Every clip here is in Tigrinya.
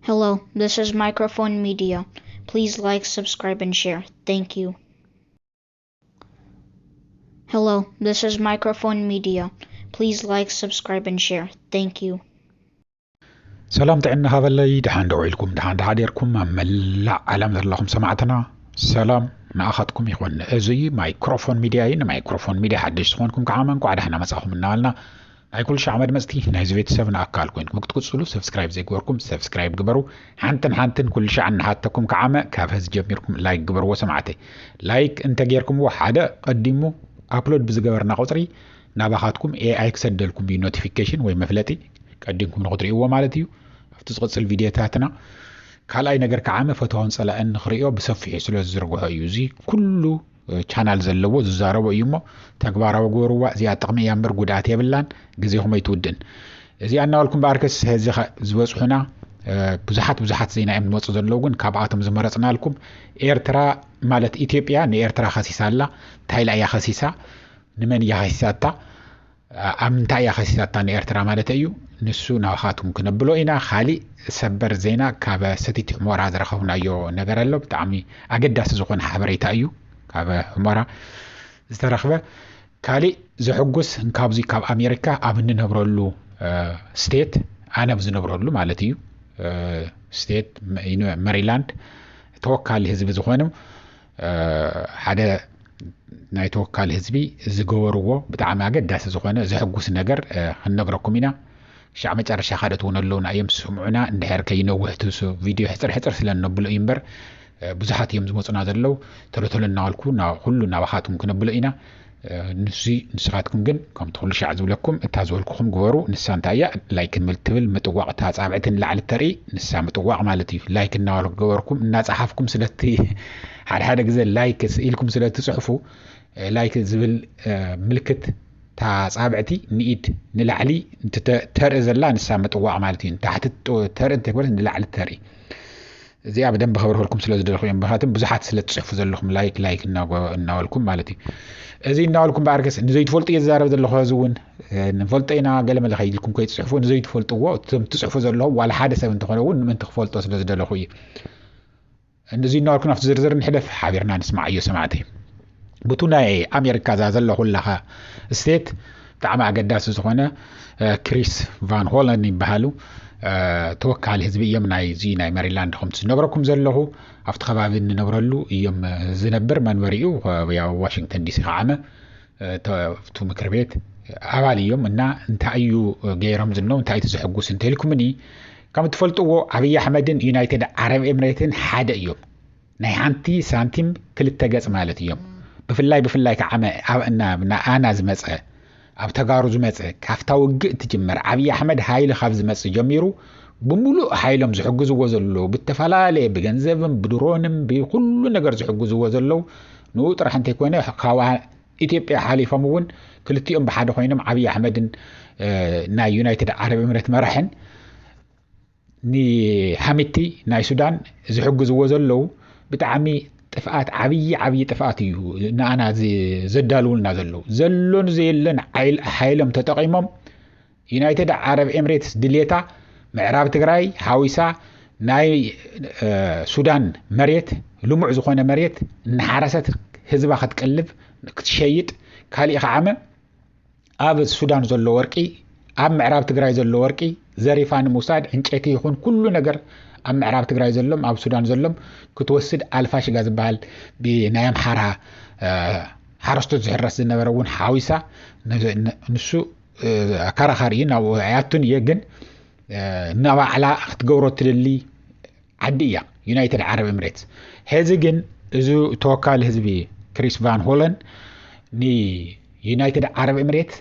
Hello, this is Microphone Media. Please like, subscribe, and share. Thank you. Hello, this is Microphone Media. Please like, subscribe, and share. Thank you. سلام تعنا هذا اللي دحان دوعيلكم دحان دحاديركم ملع علم اللهم سمعتنا سلام نأخذكم يخوان ازي مايكروفون ميديا مايكروفون ميديا حدش تخونكم كعامن قاعد احنا مساهم النالنا اي كل شيء عمد مستي نايز فيت 7 اكال كوينكم تقصلوا سبسكرايب زي غوركم سبسكرايب قبروا حنتن كل شيء عن حتىكم كعامه كافز جميركم لايك قبروا وسمعتي لايك انت غيركم وحده قدموا ابلود بزغبرنا قطري نابخاتكم اي كسدلكم بي نوتيفيكيشن وي مفلتي قدمكم نقطريوا مالتي افتسقص الفيديوهاتنا كالاي ነገር كعامه فتوان صلاه نخريو بسفي سلو زرغو يوزي كله channel زلو ززارو يمو تغبارو غوروا زي اطقمي يامبر غدات يبلان غزيهم يتودن زي اناولكم باركس هزي زوصحنا بزحات زينا ام نوص زلو غن كاباتم زمرصنا لكم ኤርትራ ማለት ኢትዮጵያ ንኤርትራ خسيساላ ታይላ ያ خسيسا ንመን ያ خسيساتا امنتا يا خسيساتا ንኤርትራ ማለት እዩ ንሱ ናውኻቱም ክነብሎ ኢና خالي ሰበር ዜና ካብ ሰቲት ሑመራ ዝረኸብናዮ ነገር ኣሎ ብጣዕሚ ኣገዳሲ ዝኾነ ሓበሬታ እዩ ካብ ሑመራ ዝተረኸበ ካሊ ዝሕጉስ ካብዚ ካብ ኣሜሪካ ኣብ እንነብረሉ ስቴት ኣነ ብዝነብረሉ ማለት እዩ ስቴት ሜሪላንድ ተወካሊ ህዝቢ ዝኾነ ሓደ ናይ ተወካሊ ህዝቢ ዝገበርዎ ብጣዕሚ ኣገዳሲ ዝኾነ ዝሕጉስ ነገር ክንነግረኩም ኢና شع مجرش خدتون اللون أيام سمعنا ندهر كي نوهتو فيديو حتر سلنا بلو إمبر بزحات يوم زموتنا ذلو تلو نالكونا كلنا وحات ممكن بلوينا نسخاتكم جن كم تقول شعزو لكم تازولكم جوارو نسان تايا لايك ملتبل متوقع تاز عبعتن لعل التري نسان متوقع مالتي لايك نالك جواركم الناس أحفكم سلتي هذا جزء لايك إلكم سلتي صحفو لايك زبل ملكت تعصابعتي نيد نلعلي انت ترز الله نسامه طواع مالتين تحت ترد تكبر نلعل التري زي ابدا بخبره لكم سلا زدلخم بهاتم بزحات سلا تصحفوا زلكم لايك ناولكم مالتي ازي ناولكم باركس نزي تفولط يزارب زلخو زون نفولطينا قال ما لخي لكم كي تصحفوا نزي تفولطوا تصحفوا زلخو ولا حادثه من تخونون من تخفولطوا سلا زدلخو نزي ناولكم في زرزر نحدف حابرنا نسمع ايو سمعتي بتونا امريكا زازل كلها ستيت تعمى قداس زخونه كريس فان هولند يبهالو توكل حزبيه من زي ناي ماريلاند خمس نبركم زلهو افت خبابن نبرلو يوم زنبر منوريو يا واشنطن دي سي عامه تو مكر بيت ابالي يوم ان انت ايو غيرهم زنو انت ايتزحقوس انت لكم اني كم تفلطوا ابي احمدن يونايتد عرب امريتين حدا يوم ناي انتي سانتيم كلتا غص مالت يوم بفلاي كعمه انا زمصه اب تغارو زمصه كافتا وغ تجمر ابي احمد هايل خاب زمصه جميرو بمولو حيلم زحغزو زلو بالتفلاله بغنزبم بدرونم بكل ነገር زحغزو زلو نو طرح انت كونه خاوا ኢትዮጵያ ሓሊፎምውን ክልቲኦም በሓደ ኮይኖም ابي احمدን ናይ ዩናይትድ ዓረብ ኤምሬት መራሕን ኒ ሓሚቲ ናይ ሱዳን ዝሕግዝዎ ዘለው ብጣዕሚ ጥፍአት عبي ጥፍአት እዩ ናአና ዘዳልውልና ዘሎን ዘየለን ሓይሎም ተጠቂሞም ዩናይትድ ዓረብ ኤምሬትስ ድሌታ ምዕራብ ትግራይ ሓዊሳ ናይ ሱዳን መሬት ልሙዕ ዝኾነ መሬት ንሓረሰት ህዝባ ክትቀልብ ክትሸይጥ ካሊእ ከዓመ ኣብ ሱዳን ዘሎ ወርቂ ኣብ ምዕራብ ትግራይ ዘሎ ወርቂ ዘሪፋን ሙሳድ እንጨቲ ይኹን ኩሉ ነገር ኣብ ምዕራብ ትግራይ ዘሎም ኣብ ሱዳን ዘሎም ክትወስድ ኣልፋሽጋ ዝበሃል ብናይ ኣምሓራ ሓረስቶት ዝሕረስ ዝነበረውን ሓዊሳ ንሱ ኣከራኻሪ ናብ ኣያቱን የግን ናባዕላ ክትገብሮ ትደሊ ዓዲ እያ ዩናይትድ ዓረብ ኤምሬትስ ሕዚ ግን እዚ ተወካሊ ህዝቢ ክሪስ ቫን ሆለን ኒ ዩናይትድ ዓረብ ኤምሬትስ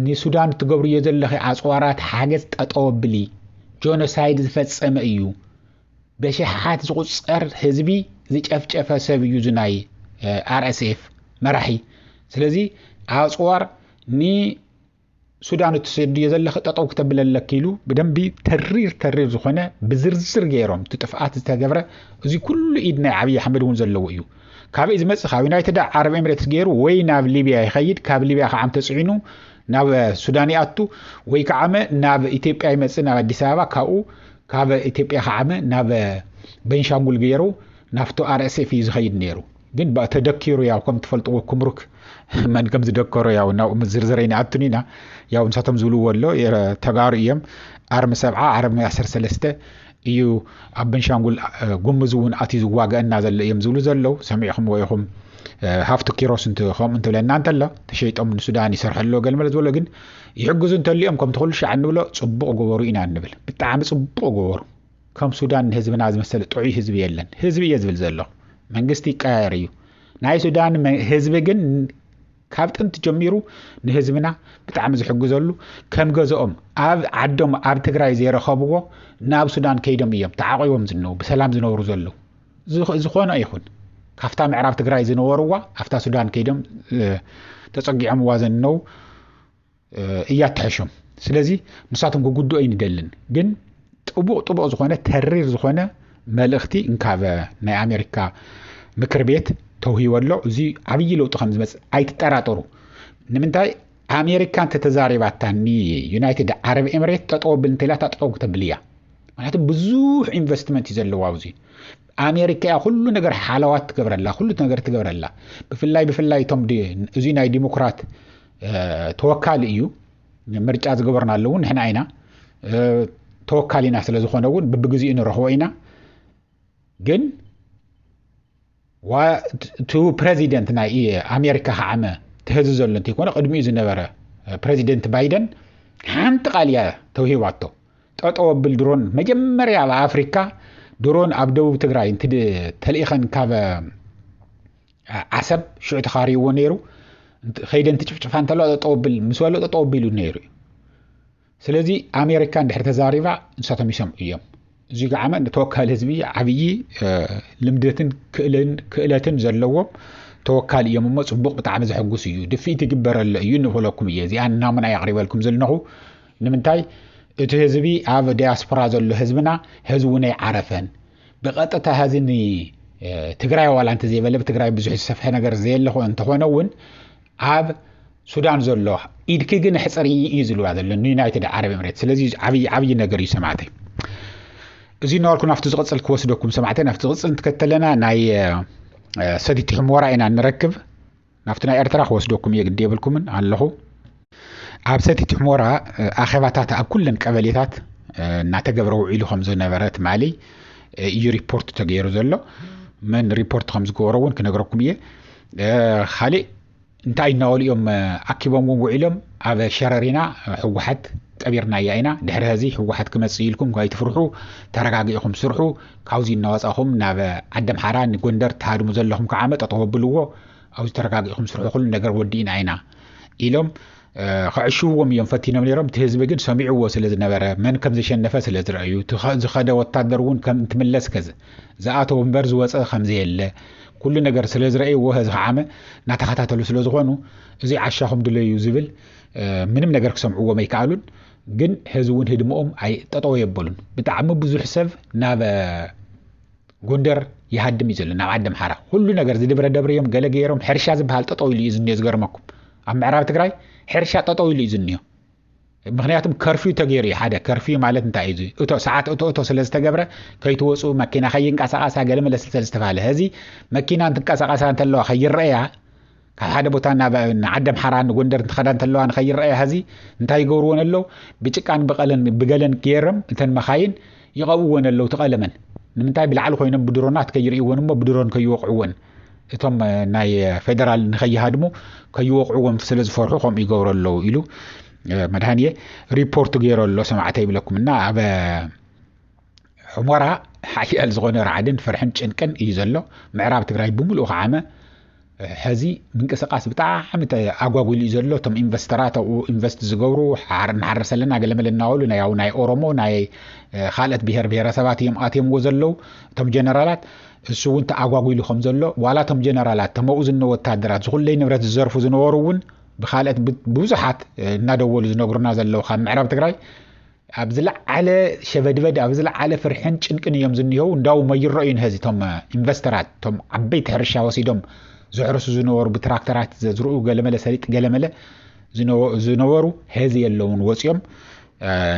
ንሱዳን ትገብሩ የዘለኸ ኣጽዋራት ሓገዝ ጠጠወብሊ ጆኖሳይድ ዝፈጸመ እዩ በሽሓት ዝቁጸር ህዝቢ ዝጨፍጨፈ ሰብ እዩ ዝናይ አርኤስኤፍ መራሒ ስለዚ ኣጽዋር ኒ ሱዳን ትሰድ የዘለኸ ጠጠው ከተብለለክ ኢሉ በደንቢ ተሪር ዝኾነ ብዝርዝር ገይሮም ትጥፍአት ዝተገብረ እዚ ኩሉ ኢድ ናይ አብይ አሕመድ እውን ዘለዎ እዩ ካብ ዝመጽ ካብ ዩናይትድ ዓረብ ኤምሬትስ ገይሩ ወይ ናብ ሊብያ ይኸይድ ካብ ሊብያ ከዓም ተጽዒኑ ናብ ሱዳን ያቱ ወይ ከዓመ ናብ ኢትዮጵያ ይመጽ ናብ አዲስ አበባ ካኡ ካብ ኢትዮጵያ ከዓመ ናብ ቤንሻንጉል ገይሩ ናፍቶ RSF ይዝኸይድ ነይሩ ግን ተደኪሩ ያው ከም ትፈልጥዎ ኩምሩክ መን ከም ዝደከሮ ያው ናው ዝርዝረይና አትኒና ያው ንሳቶም ዝብሉ ወሎ ተጋሩ እዮም አርም 7 አርም 13 እዩ ኣብ ቤንሻንጉል ጉምዝ እውን አቲ ዝዋጋእና ዘለ እዮም ዝብሉ ዘለው ሰሚዕኩም ወይኹም ሃፍቱ ኪሮስ እንትኸም እንትብለና እንተላ ተሸይጦም ንሱዳን ይሰርሐሎ ገልመለ ዝበሎ ግን ይሕግዙ እንተልዮም ከም ተኽሉ ሻዕ ንብሎ ጽቡቕ ገበሩ ኢና ንብል ብጣዕሚ ጽቡቕ ገበሩ ከም ሱዳን ህዝብና ዝመሰለ ጥዑይ ህዝቢ የለን ህዝቢ እየ ዝብል ዘሎ መንግስቲ ይቀያየር እዩ ናይ ሱዳን ህዝቢ ግን ካብ ጥንቲ ጀሚሩ ንህዝብና ብጣዕሚ ዝሕግዘሉ ከም ገዝኦም ኣብ ዓዶም ኣብ ትግራይ ዘይረኸብዎ ናብ ሱዳን ከይዶም እዮም ተዓቂቦም ዝነው ብሰላም ዝነብሩ ዘለው ዝኾነ ይኹን ካፍታ ምዕራብ ትግራይ ዝነበሩዋ ኣፍታ ሱዳን ከይዶም ተጸጊዖም ዋዘነው እያተሐሾም ስለዚ ንሳቶም ክጉድኡ ይንደልን ግን ጥቡቕ ዝኾነ ተሪር ዝኾነ መልእኽቲ እንካበ ናይ ኣሜሪካ ምክር ቤት ተውሂወሎ እዚ ዓብይ ለውጢ ከም ዝመጽእ ኣይትጠራጠሩ ንምንታይ ኣሜሪካን ተተዛሪባታኒ ዩናይትድ አረብ ኤሚሬት ተጠወብል እንተላ ተጠው ክትብልያ ማለት ብዙሕ ኢንቨስትመንት ይዘለዋ ኣብዚ ኣሜሪካ ሁሉ ነገር ሓላዋት ትገብረላ ሁሉ ነገር ትገብረላ ብፍላይ ቶም እዚ ናይ ዲሞክራት ተወካሊ እዩ ምርጫ ዝገበርና ኣለው ንሕና አይና ተወካሊና ስለ ዝኾነ እውን በብግዚኡ ንረኽቦ ኢና ግን ቱ ፕሬዚደንት ናይ ኣሜሪካ ከዓመ ትህዝ ዘሎ እንተይኮነ ቅድሚኡ ዝነበረ ፕሬዚደንት ባይደን ሓንቲ ቃልያ ተውሂባቶ ጠጠው ብል ድሮን መጀመርያ ኣብ ኣፍሪካ ድሮን ኣብ ደቡብ ትግራይ ተልኢኸን ካብ ዓሰብ ሽዑ ተኻሪዎ ነይሩ ኸይደን ትጭፍጭፋ እንተሎ ጠጠው ብል ምስ ወሎ ጠጠው ቢሉ ነይሩ ስለዚ ኣሜሪካ እንድሕር ተዛሪባ ንሳቶም ይሰምዑ እዮም እዚ ገዓመ ተወካሊ ህዝቢ ዓብይ ልምደትን ክእለትን ዘለዎም ተወካሊ እዮም እሞ ጽቡቕ ብጣዕሚ ዘሐጉስ እዩ ድፊት ይግበረለ እዩ ንብለኩም እየ እዚኣ ናሙና ያቅሪበልኩም ዘለኹ ንምንታይ እቲ ህዝቢ ኣብ ዲያስፖራ ዘሎ ህዝብና ህዝቡ ናይ ዓረፈን ብቐጥታ ህዝኒ ትግራይ ዋላ እንተ ዘይበለ ብትግራይ ብዙሕ ዝሰፍሐ ነገር ዘየለኹ እንተኾነ እውን ኣብ ሱዳን ዘሎ ኢድኪ ግን ሕፅሪ እዩ ዝልዋ ዘሎ ዩናይትድ አረብ ኤሚሬት ስለዚ ዓብይ ነገር እዩ ሰማዕተይ እዚ ነዋልኩ ናፍቲ ዝቕፅል ክወስደኩም ሰማዕተይ ናፍቲ ዝቕፅል እንትከተለና ናይ ሰቲት ሕሞራ ኢና ንረክብ ናፍቲ ናይ ኤርትራ ክወስደኩም እየ ግዲ የብልኩምን ኣለኹ ኣብ ሰቲት ሕሞራ ኣኼባታት ኣብ ኩለን ቀበሌታት እናተገብረ ውዒሉ ከም ዝነበረ ትማሊ እዩ ሪፖርት ተገይሩ ዘሎ መን ሪፖርት ከም ዝገበሮ እውን ክነግረኩም እየ ካሊእ እንታይ እናወልዮም ኣኪቦም ውዒሎም ኣብ ሸረሪና ሕወሓት ቀቢርና ኢና ድሕሪ ህዚ ሕወሓት ክመጽእ ኢልኩም ከይትፍርሑ ተረጋጊእኹም ስርሑ ካብዚ እናወጻኹም ናብ ዓደም ሓራ ንጎንደር ተሃድሙ ዘለኹም ከዓመ ጠጠወብልዎ ኣብዚ ተረጋጊእኹም ስርሑ ኩሉ ነገር ወዲእና ኢና ኢሎም ከዕሽውዎም እዮም ፈቲኖም ነይሮም እቲ ህዝቢ ግን ሰሚዕዎ ስለ ዝነበረ መን ከም ዝሸነፈ ስለ ዝረአዩ ዝኸደ ወታደር እውን ከም እንትምለስ ከዚ ዝኣተው እምበር ዝወፀ ከም ዘየለ ኩሉ ነገር ስለ ዝረአይዎ ህዝቢ ከዓመ እናተኸታተሉ ስለ ዝኾኑ እዚ ዓሻኹም ድለዩ ዝብል ምንም ነገር ክሰምዕዎም ኣይከኣሉን ግን ህዝቡን ህድሞኦም ኣይ ጠጠው የበሉን ብጣዕሚ ብዙሕ ሰብ ናብ ጎንደር ይሃድም እዩ ዘሎ ናብ ዓደም ሓራ ኩሉ ነገር ዝድብረ ደብርዮም ገለ ገይሮም ሕርሻ ዝበሃል ጠጠው ኢሉ እዩ ዝኒኦ ዝገርመኩም ኣብ ምዕራብ ትግራይ ሕርሻ ጠጠው ኢሉ እዩ ዝኒኦ ምክንያቱም ከርፊው ተገይሩ እዩ ሓደ ከርፊው ማለት እንታይ እዩ እቶ ሰዓት እቶ ስለ ዝተገብረ ከይትወፁ መኪና ከይንቀሳቐሳ ገለ መለስልሰል ዝተባሃለ ህዚ መኪና እንትንቀሳቐሳ እንተለዋ ከይረአያ ካብ ሓደ ቦታ ናብ ዓደም ሓራ ንጎንደር እንትኸዳ እንተለዋ ንኸይረአያ ህዚ እንታይ ይገብርዎን ኣለው ብጭቃን ብገለን ገይሮም እተን መኻይን ይቐብዎን ኣለው ትቐለመን ንምንታይ ብላዕሊ ኮይኖም ብድሮናት ከይርእይዎን እሞ ብድሮን ከይወቅዕዎን እቶም ናይ ፌደራል ንኸይሃድሙ ከይወቅዕዎም ስለ ዝፈርሑ ከምኡ ይገብሩ ኣለው ኢሉ መድሃንየ ሪፖርት ገይሩ ኣሎ ሰማዕተይ ይብለኩምና ኣብ ሕሞራ ሓያል ዝኾነ ረዓድን ፍርሕን ጭንቅን እዩ ዘሎ ምዕራብ ትግራይ ብምሉእ ከዓመ ሕዚ ምንቅስቃስ ብጣዕሚ ኣጓጉሉ እዩ ዘሎ እቶም ኢንቨስተራት ኣብኡ ኢንቨስት ዝገብሩ ንሓረሰለና ገለመለ እናበሉ ናይ ኦሮሞ ናይ ካልኦት ብሄር ብሄረሰባት እዮም ኣትዮምዎ ዘለው እቶም ጀነራላት እሱ እውን ተኣጓጉሉ ከም ዘሎ ዋላ እቶም ጀነራላት ተመኡ ዝነበሩ ወታደራት ዝኩለይ ንብረት ዝዘርፉ ዝነበሩ እውን ብኻልኦት ብዙሓት እናደወሉ ዝነግሩና ዘለው ካብ ምዕራብ ትግራይ ኣብ ዝለዓለ ሸበድበድ ኣብ ዝለዓለ ፍርሕን ጭንቅን እዮም ዝኒሄው እንዳው መይረኡን ህዚ እቶም ኢንቨስተራት እቶም ዓበይቲ ሕርሻ ወሲዶም ዝሕርሱ ዝነበሩ ብትራክተራት ዝዝርኡ ገለመለ ሰሊጥ ገለመለ ዝነበሩ ህዚ የለውን ወፂኦም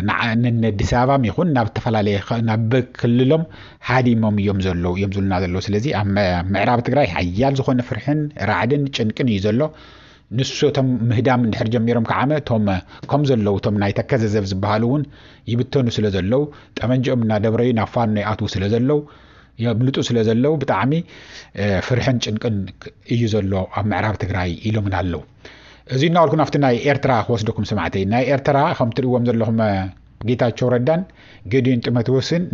ንአዲስ አበባ ይኹን ናብ ተፈላለየ ናብ ክልሎም ሓዲሞም እዮም ዘለው የምዙልና ዘለው ስለዚ ኣብ ምዕራብ ትግራይ ሓያል ዝኾነ ፍርሕን ራዕድን ጭንቅን እዩ ዘሎ ንሶቶም ምህዳም እንድሕር ጀሚሮም ከዓመ ቶም ከም ዘለው ቶም ናይ ተከዘዘብ ዝበሃሉውን ይብተኑ ስለ ዘለው ጠመንጆም እና ደብረዩ ናብ ፋኖ ይኣትው ስለ ዘለው የምልጡ ስለ ዘለው ብጣዕሚ ፍርሕን ጭንቅን እዩ ዘሎ ኣብ ምዕራብ ትግራይ ኢሎምን ኣለው እዚ እናልኩ ናፍቲ ናይ ኤርትራ ወስደኩም ሰማዕተይ ናይ ኤርትራ ከም ትሪእዎም ዘለኹም ጌታቸው ረዳን ገዲዮን ጢሞቴዎስን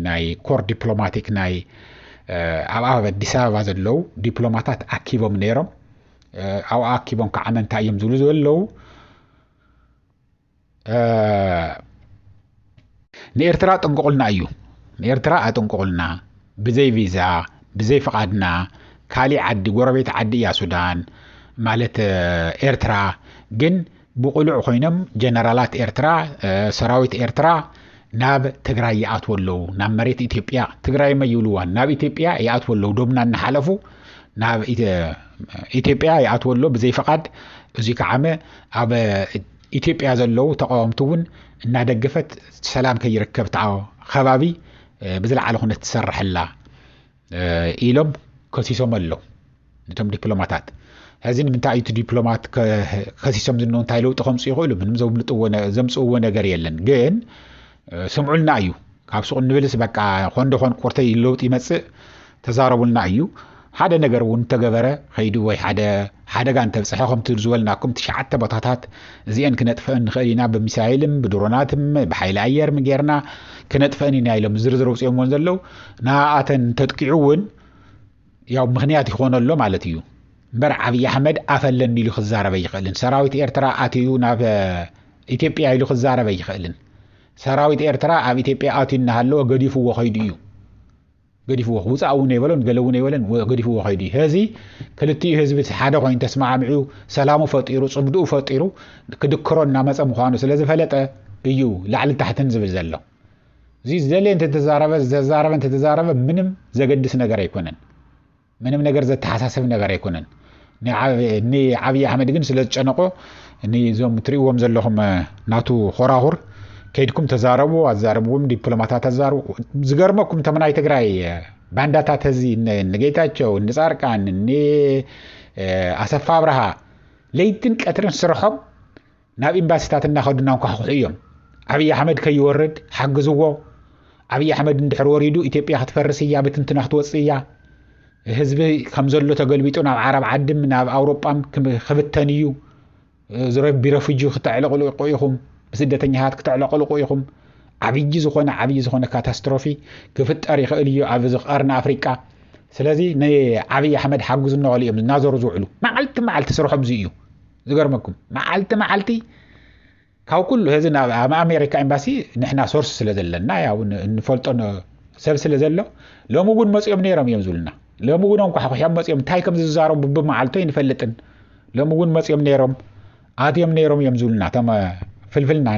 ናይ ኮር ዲፕሎማቲክ ናይ ኣብ ኣዲስ አበባ ዘለው ዲፕሎማታት ኣኪቦም ነይሮም ኣብ ኣኪቦም ከዓመ እንታይ እዮም ዝብሉ ዘለው ንኤርትራ ጥንቁቁልና እዩ ንኤርትራ ኣጥንቁቁልና ብዘይ ቪዛ ብዘይ ፍቃድና ካሊእ ዓዲ ጎረቤት ዓዲ እያ ሱዳን ማለት ኤርትራ ግን ብቁሉዕ ኮይኖም ጀነራላት ኤርትራ ሰራዊት ኤርትራ ናብ ትግራይ ይኣትወለው ናብ መሬት ኢትዮጵያ ትግራይ መይብልዋን ናብ ኢትዮጵያ ይኣትወለው ዶምና እናሓለፉ ናብ ኢትዮጵያ ይኣትወለው ብዘይ ፍቃድ እዚ ከዓመ ኣብ ኢትዮጵያ ዘለው ተቃወምቱውን እናደገፈት ሰላም ከይርከብ ተዓው ከባቢ ብዝለዓለ ኩነት ትሰርሕላ ኢሎም ከሲሶም ኣለው ነቶም ዲፕሎማታት هذين من تاعيت دبلومات كخسيسهم زنون تايلو تخمس يقولوا من زمصو ነገር የለን ግን سمعوا لنا እዩ ካብ ሱቅ ንብልስ በቃ ኮንዶኾን ቆርተይ ለውጥ ይመጽእ ተዛረቡልና እዩ ሓደ ነገር ውን ተገበረ ኸይዱ ወይ ሓደጋ እንተብጽሐኹም ትዝወልናኩም ትሽዓተ ቦታታት እዚአን ክነጥፈን ንኽእሊና በሚሳኤልም ብድሮናትም በኃይል አየር ምጌርና ክነጥፈን ኢና ኢሎም ዝርዝር ውጽኦም ዘለው ናኣተን ተጥቂዑውን ያው ምኽንያት ይኾነሎ ማለት እዩ በር ዓብይ አሕመድ አፈለን ኢሉ ክዛረበ ይኽእልን ሰራዊት ኤርትራ አትዩ ናብ ኢትዮጵያ ኢሉ ክዛረበ ይኽእልን ሰራዊት ኤርትራ ኣብ ኢትዮጵያ አትዩና ሃለው ገዲፍዎ ኸይዱ እዩ ገዲፍዎ ውጻኡን ይበለን ገለውን ይበለን ገዲፍዎ ኸይዱ ህዚ ክልቲኡ ህዝቢ ሓደ ኮይን ተስማዕምዑ ሰላሙ ፈጢሩ ጽብዱ ፈጢሩ ክድክሮና መጸ ምዃኑ ስለዚ ፈለጠ እዩ ላዕሊ ታሕትን ዝብል ዘሎ እዚ ዘለን ተዛረበ ምንም ዘገድስ ነገር አይኮነን ምንም ነገር ዘተሐሳሰብ ነገር አይኮነን ኒ ዓብይ አሕመድ ግን ስለጨነቆ ኒ ዞም ትሪዎም ዘለኹም ናቱ ኾራኹር ከይድኩም ተዛረቡ አዛረቡም ዲፕሎማታት ተዛሩ ዝገርመኩም ተመናይ ትግራይ ባንዳታት እዚ ንጌታቸው ንጻርቃን አሰፋ አብርሃ ለይትን ቀትርን ስርሖም ናብ ኤምባሲታት እናኸዱና እንኳ እዮም ዓብይ አሕመድ ከይወርድ ሓግዝዎ ዓብይ አሕመድ እንድሕር ወሪዱ ኢትዮጵያ ክትፈርስ እያ ብትንትና ክትወጽእ እያ ህዝቢ ከም ዘሎ ተገልቢጡ ናብ ዓረብ ዓድም ናብ አውሮጳም ክብተን እዩ ዝረብ ቢረፍጂ ክትዕለቅሉ ቆይኹም በስደተኛታት ክትዕለቅሉ ቆይኹም ዓብይ ዝኾነ ካታስትሮፊ ክፍጠር ይኽእል እዩ ኣብ ዝቀርና አፍሪካ ስለዚ ንዓብይ አሕመድ ሓግዙ ንቕሉ እዮም እናዘሩ ዝውዕሉ መዓልቲ ስርሖም እዚ እዩ ዝገርመኩም መዓልቲ ካብ ኩሉ ህዚ ናብ አሜሪካ ኤምባሲ ንሕና ሶርስ ስለ ዘለና ያው ንፈልጦ ሰብ ስለ ዘሎ ሎምውን መጽኦም ነይሮም እዮም ዝብሉና ሎምውን እንኳ ሓyaxም መጽኦም ታይ ከም ዝዛረቡ ብመዓልቶ ይንፈልጥን ሎምውን መጽኦም ነይሮም ኣትዮም ነይሮም እዮም ዝብሉና ተማ ፍልፍልና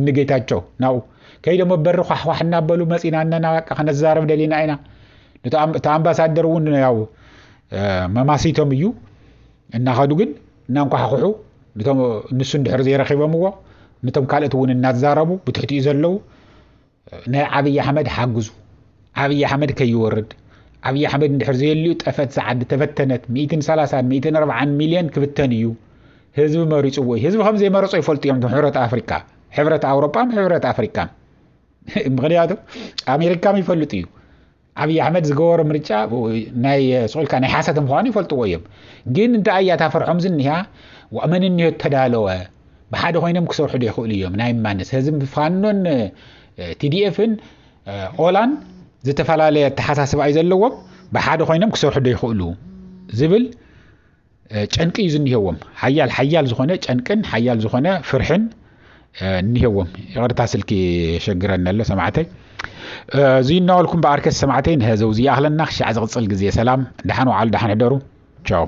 ንጌታቸው ናው ከይደሞ በር ኳሕኳሕ እናበሉ መጽና እናና በቃ ከነዛረብ ደሊና አይና ተአምባሳደር ውን ያው መማሲቶም እዩ እናኸዱ ግን እናንኳሕኩሑ ነቶም ንሱ እንድሕር ዘይረኺቦምዎ ነቶም ካልኦት ውን እናዛረቡ ብትሕቲኡ ዘለው ናይ ዓብይ አሕመድ ሓግዙ ዓብይ አሕመድ ከይወርድ ዓብይ አሕመድ እንድሕር ዘይልዩ ጠፈት ሰዓድ ተፈተነት 130 140 ሚሊዮን ክብተን እዩ ህዝቢ መሪጹ ወይ ህዝቢ ከም ዘይመረጹ ይፈልጡ እዮም ሕብረት አፍሪካ ሕብረት አውሮጳም ሕብረት አፍሪካ ምክንያቱ አሜሪካም ይፈልጡ እዩ ዓብይ አሕመድ ዝገበሮ ምርጫ ናይ ሶልካ ናይ ሓሰት ምዃኑ ይፈልጥዎ እዮም ግን እንታይ እያ ታፈርሖም ዝንያ ወመን እንዮ ተዳለወ ብሓደ ኮይኖም ክሰርሑ ይኽእሉ እዮም ናይ ማንስ ህዝቢ ፋኖን ቲዲኤፍን ኦላን ዝተፈላለየ ተሓሳስብ ኣይ ዘለዎም ብሓደ ኮይኖም ክሰርሑ ይኽእሉ ዝብል ጨንቂ እዩ ዝንሄዎም ሓያል ዝኾነ ጨንቅን ሓያል ዝኾነ ፍርሕን እንሄዎም ይቅርታ ስልኪ ሸግረና ኣሎ ሰማዕተይ زين نقولكم بأركز سمعتين هذا وزي أهلنا خش عز غصل جزية سلام دحن وعال دحن حدرو تشاو